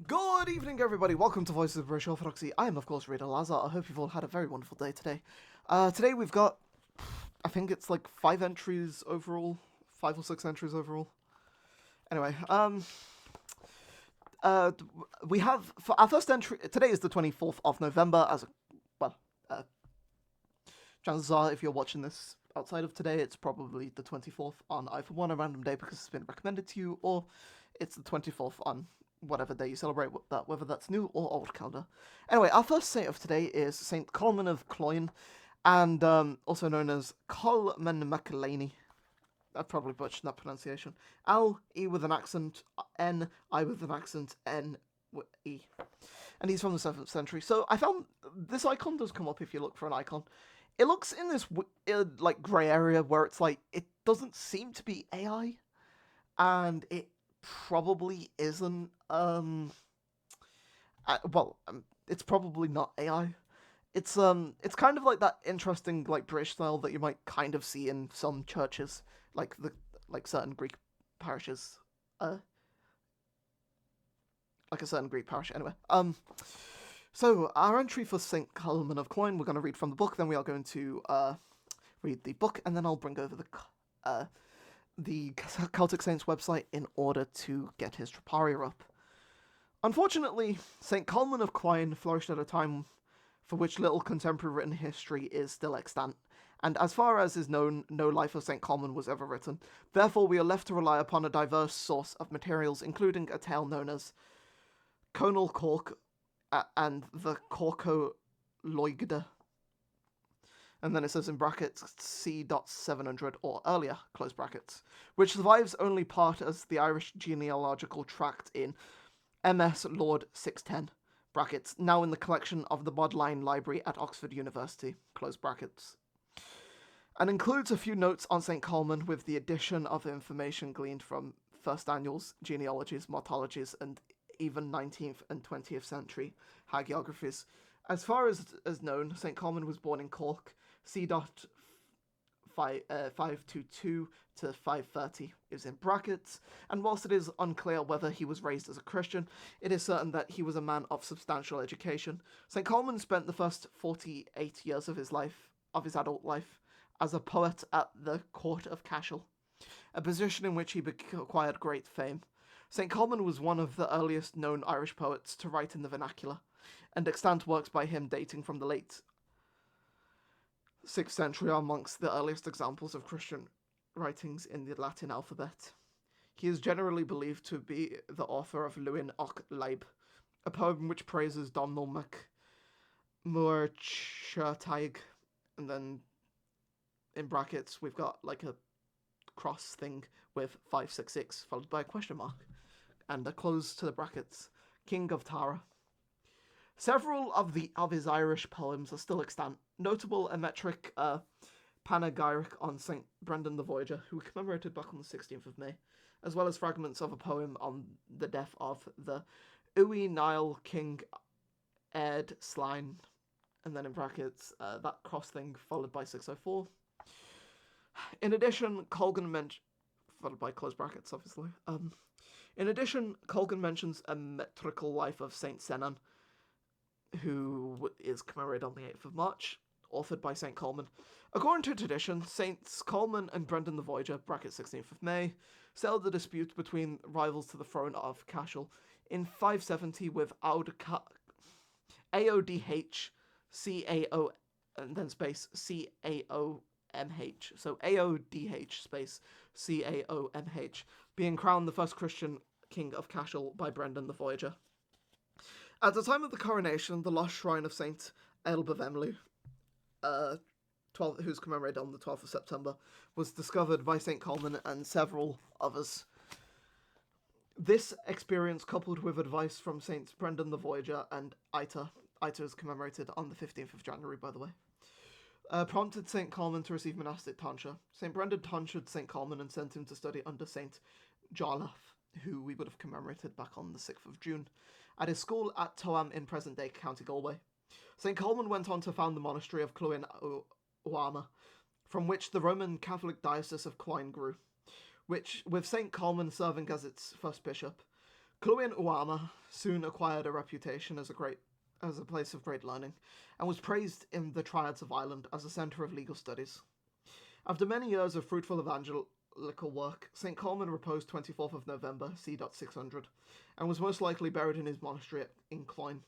Good evening, everybody. Welcome to Voices of British Orthodoxy. I am, of course, Reader Lazar. I hope you've all had a very wonderful day today. Today we've got, I think it's like 5 entries overall, 5 or 6 entries overall. Anyway, we have, for our first entry, today is the 24th of November, chances are, if you're watching this outside of today, it's probably the 24th on either one, a random day because it's been recommended to you, or it's the 24th on whatever day you celebrate that, whether that's new or old calendar. Anyway, our first saint of today is St. Colman of Cloyne, and also known as Colman MacLaney. I probably butchered that pronunciation. L, E with an accent, N, I with an accent, N, E. And he's from the 7th century. So I found this icon does come up if you look for an icon. It looks in this like grey area where it's like it doesn't seem to be AI, and it probably isn't. It's probably not AI. It's kind of like that interesting like British style that you might kind of see in some churches, like certain Greek parishes, like a certain Greek parish. Anyway, so our entry for St. Colman of Cloyne, we're going to read from the book, then we are going to read the book, and then I'll bring over the Celtic Saints website in order to get his Troparion up. Unfortunately, St. Colman of Cloyne flourished at a time for which little contemporary written history is still extant, and as far as is known, no life of St. Colman was ever written. Therefore, we are left to rely upon a diverse source of materials, including a tale known as Conal Cork and the Corco-Loigda. And then it says in brackets C.700 or earlier, close brackets, which survives only part as the Irish genealogical tract in MS Lord 610, brackets, now in the collection of the Bodleian Library at Oxford University, close brackets, and includes a few notes on St. Colman with the addition of information gleaned from first annuals, genealogies, mortologies, and even 19th and 20th century hagiographies. As far as known, St. Colman was born in Cork, C.522 to 530 is in brackets, and whilst it is unclear whether he was raised as a Christian, it is certain that he was a man of substantial education. St. Colman spent the first 48 years of his adult life, as a poet at the court of Cashel, a position in which he acquired great fame. St. Colman was one of the earliest known Irish poets to write in the vernacular, and extant works by him dating from the late 6th century are amongst the earliest examples of Christian writings in the Latin alphabet. He is generally believed to be the author of Luin och Leib, a poem which praises Domnul Mac Muirchertaig, and then in brackets we've got like a cross thing with 566 followed by a question mark, and a close to the brackets, King of Tara. Several of his Irish poems are still extant, notable a metric panegyric on St. Brendan the Voyager, who commemorated back on the 16th of May, as well as fragments of a poem on the death of the Uí Nile King Ed Slime, and then in brackets, that cross thing followed by 604. In addition, followed by close brackets, obviously. In addition, Colgan mentions a metrical life of St. Senan, who is commemorated on the 8th of March, authored by St. Colman. According to tradition, Saints Colman and Brendan the Voyager, bracket 16th of May, settled the dispute between rivals to the throne of Cashel in 570 with AODH CAO and then space CAOMH. So AODH space CAOMH, being crowned the first Christian king of Cashel by Brendan the Voyager. At the time of the coronation, the lost shrine of St. Elbavemlu, who's commemorated on the 12th of September, was discovered by St. Colman and several others. This experience, coupled with advice from Saints Brendan the Voyager and Ita is commemorated on the 15th of January, by the way, prompted St. Colman to receive monastic tonsure. St. Brendan tonsured St. Colman and sent him to study under St. Jarlath, who we would have commemorated back on the 6th of June, at his school at Toam in present-day County Galway. St. Colman went on to found the monastery of Cloyne Oama, from which the Roman Catholic diocese of Cloyne grew, which, with St. Colman serving as its first bishop, Cloyne soon acquired a reputation as a place of great learning, and was praised in the Triads of Ireland as a centre of legal studies. After many years of fruitful evangelical work, St Colman reposed 24th of November, c. 600, and was most likely buried in his monastery in Cloyne.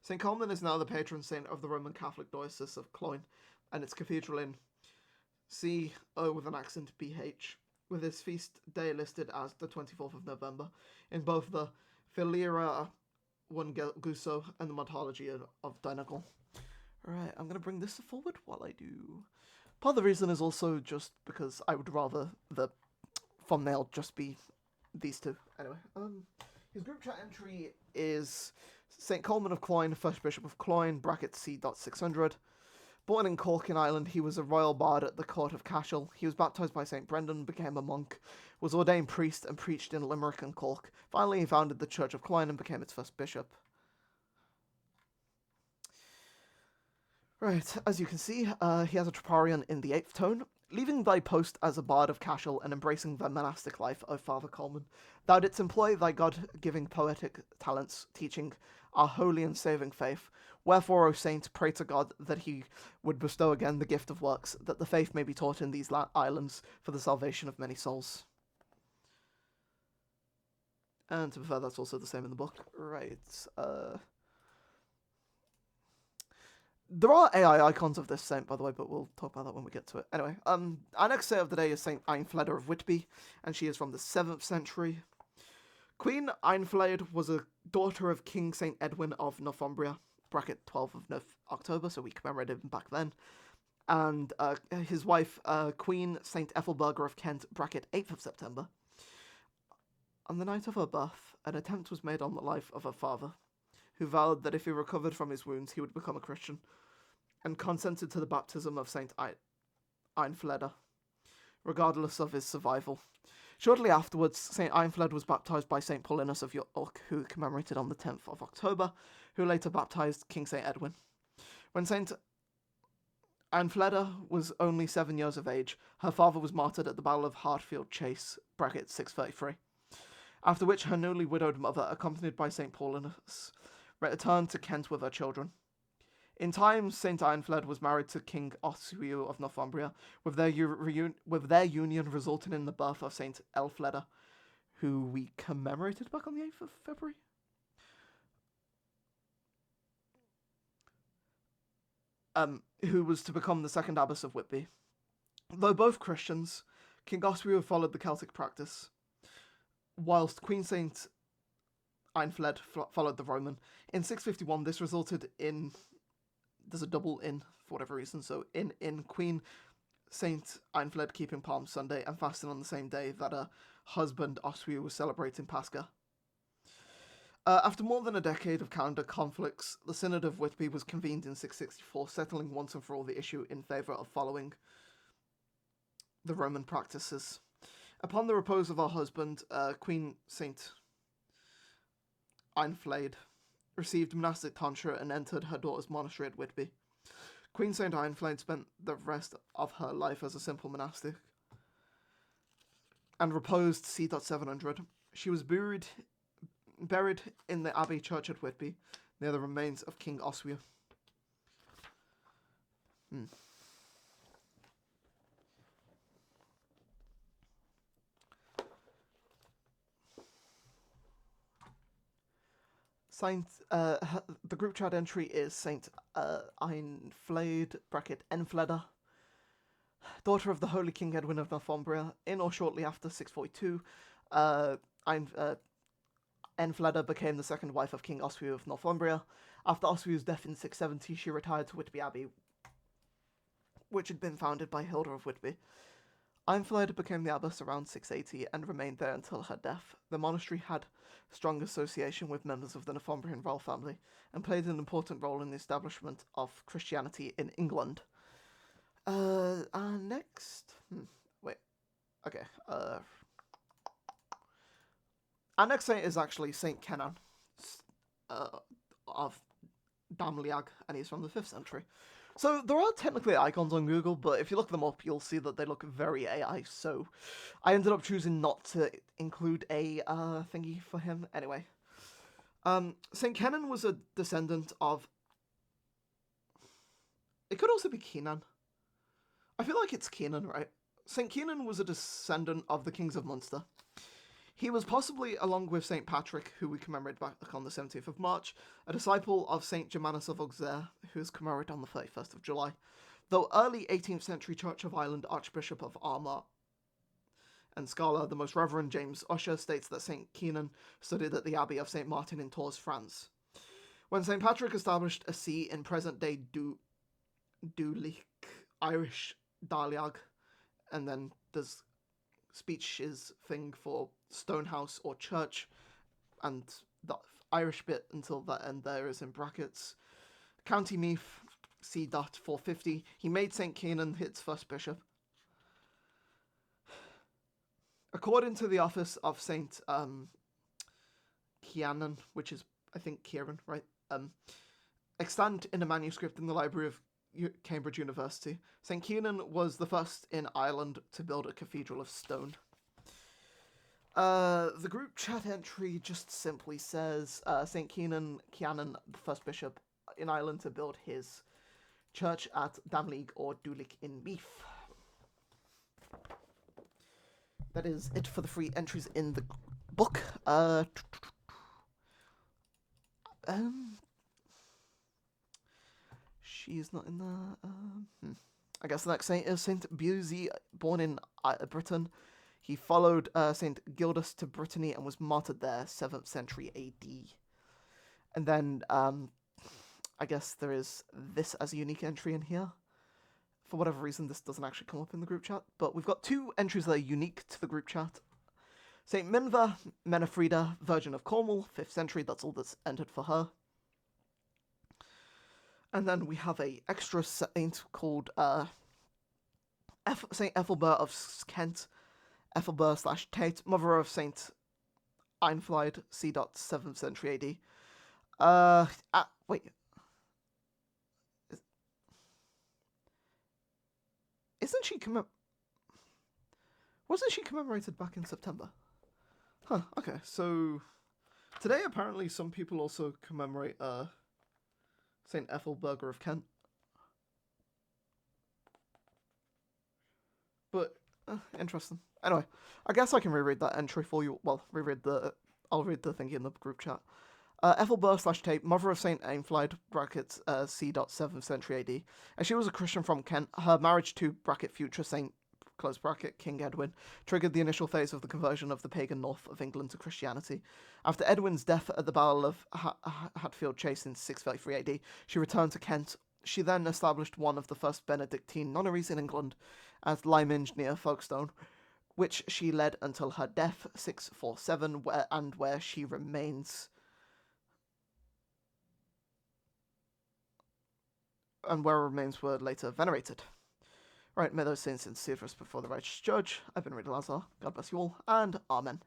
St Colman is now the patron saint of the Roman Catholic Diocese of Cloyne, and its cathedral in C-O with an accent BH, with his feast day listed as the 24th of November in both the Filera One Guso and the Martyrology of Donegal. Right, I'm going to bring this forward while I do. Part of the reason is also just because I would rather the thumbnail just be these two. Anyway, his group chat entry is St Colman of Cloyne, first bishop of Cloyne, bracket c. 600. Born in Cork in Ireland, he was a royal bard at the court of Cashel. He was baptised by St Brendan, became a monk, was ordained priest, and preached in Limerick and Cork. Finally, he founded the Church of Cloyne and became its first bishop. Right, as you can see, he has a Troparion in the 8th tone. Leaving thy post as a bard of Cashel and embracing thy monastic life, O Father Colman, thou didst employ thy God-giving poetic talents, teaching our holy and saving faith. Wherefore, O Saint, pray to God that he would bestow again the gift of works, that the faith may be taught in these islands for the salvation of many souls. And to be fair, that's also the same in the book. Right, there are AI icons of this saint, by the way, but we'll talk about that when we get to it. Anyway, our next saint of the day is St Eanfleda of Whitby, and she is from the 7th century. Queen Eanfleda was a daughter of King St Edwin of Northumbria, bracket 12th of October, so we commemorated him back then, and his wife, Queen St Ethelburga of Kent, bracket 8th of September. On the night of her birth, an attempt was made on the life of her father, who vowed that if he recovered from his wounds, he would become a Christian, and consented to the baptism of St Eanfleda, regardless of his survival. Shortly afterwards, St Eanfleda was baptised by St Paulinus of York, who commemorated on the 10th of October, who later baptised King St Edwin. When St Eanfleda was only 7 years of age, her father was martyred at the Battle of Hartfield Chase, bracket 633, after which her newly widowed mother, accompanied by St Paulinus, returned to Kent with her children. In time, St Eanfleda was married to King Oswiu of Northumbria, with their union resulting in the birth of St Eanfleda, who we commemorated back on the 8th of February. Who was to become the second abbess of Whitby. Though both Christians, King Oswiu followed the Celtic practice, whilst Queen St Eanfleda followed the Roman. In 651, this resulted in... There's a double in, for whatever reason, so in Queen St Eanfleda keeping Palm Sunday and fasting on the same day that her husband Oswiu was celebrating Pascha. After more than a decade of calendar conflicts, the Synod of Whitby was convened in 664, settling once and for all the issue in favour of following the Roman practices. Upon the repose of her husband, Queen St Eanfleda received monastic tonsure and entered her daughter's monastery at Whitby. Queen St Eanfleda spent the rest of her life as a simple monastic and reposed c. 700. She was buried in the Abbey Church at Whitby, near the remains of King Oswiu. The group chat entry is St Eanfleda, bracket Eanfleda, daughter of the Holy King Edwin of Northumbria. In or shortly after 642, Eanfleda became the second wife of King Oswiu of Northumbria. After Oswiu's death in 670, she retired to Whitby Abbey, which had been founded by Hilda of Whitby. Eanfleda became the abbess around 680 and remained there until her death. The monastery had strong association with members of the Northumbrian royal family and played an important role in the establishment of Christianity in England. Next... Wait. Okay. Our next saint is actually St Kenan of Damliag, and he's from the 5th century. So there are technically icons on Google, but if you look them up, you'll see that they look very AI, so I ended up choosing not to include a thingy for him. Anyway, St. Kenan was a descendant of... It could also be Kenan. I feel like it's Kenan, right? St. Kenan was a descendant of the kings of Munster. He was possibly, along with St. Patrick, who we commemorate back on the 17th of March, a disciple of St. Germanus of Auxerre, who is commemorated on the 31st of July. Though early 18th century Church of Ireland Archbishop of Armagh and scholar, the Most Reverend James Ussher, states that St. Kenan studied at the Abbey of St. Martin in Tours, France. When St. Patrick established a see in present-day Duleek, Irish Daliag, and then there's speeches thing for stonehouse or church, and the Irish bit until that end there is in brackets. County Meath, C. 450. He made St. Kenan its first bishop. According to the office of St. Kenan, which is, I think, Kieran, right? Extant in a manuscript in the library of Cambridge University, St. Kenan was the first in Ireland to build a cathedral of stone. The group chat entry just simply says St. Kenan, the first bishop in Ireland to build his church at Damleague or Duleek in Meath. That is it for the free entries in the book. She's not in there. I guess the next saint is Saint Busey, born in Britain. He followed Saint Gildas to Brittany and was martyred there, 7th century AD. And then I guess there is this as a unique entry in here. For whatever reason, this doesn't actually come up in the group chat, but we've got 2 entries that are unique to the group chat. Saint Minva, Menafrida, Virgin of Cornwall, 5th century, that's all that's entered for her. And then we have a extra saint called St. Eanfleda of Kent, Ethelbert/Tate, mother of St. Eanfleda, c. 7th century AD. Wait. Isn't she Wasn't she commemorated back in September? Huh, okay, so today apparently some people also commemorate St. Ethelberga of Kent. But, interesting. Anyway, I guess I can reread that entry for you. Well, I'll read the thing in the group chat. Ethelbert/Tate, mother of St. Eanfleda, brackets, c. 7th century AD. And she was a Christian from Kent. Her marriage to, bracket, future Saint, close bracket, King Edwin, triggered the initial phase of the conversion of the pagan north of England to Christianity. After Edwin's death at the Battle of Hatfield Chase in 633 AD, she returned to Kent. She then established one of the first Benedictine nunneries in England at Lyminge near Folkestone, which she led until her death, 647, where she remains. And where her remains were later venerated. Right, may those saints intercede for us before the righteous judge. I've been Reader Lazar. God bless you all, and Amen.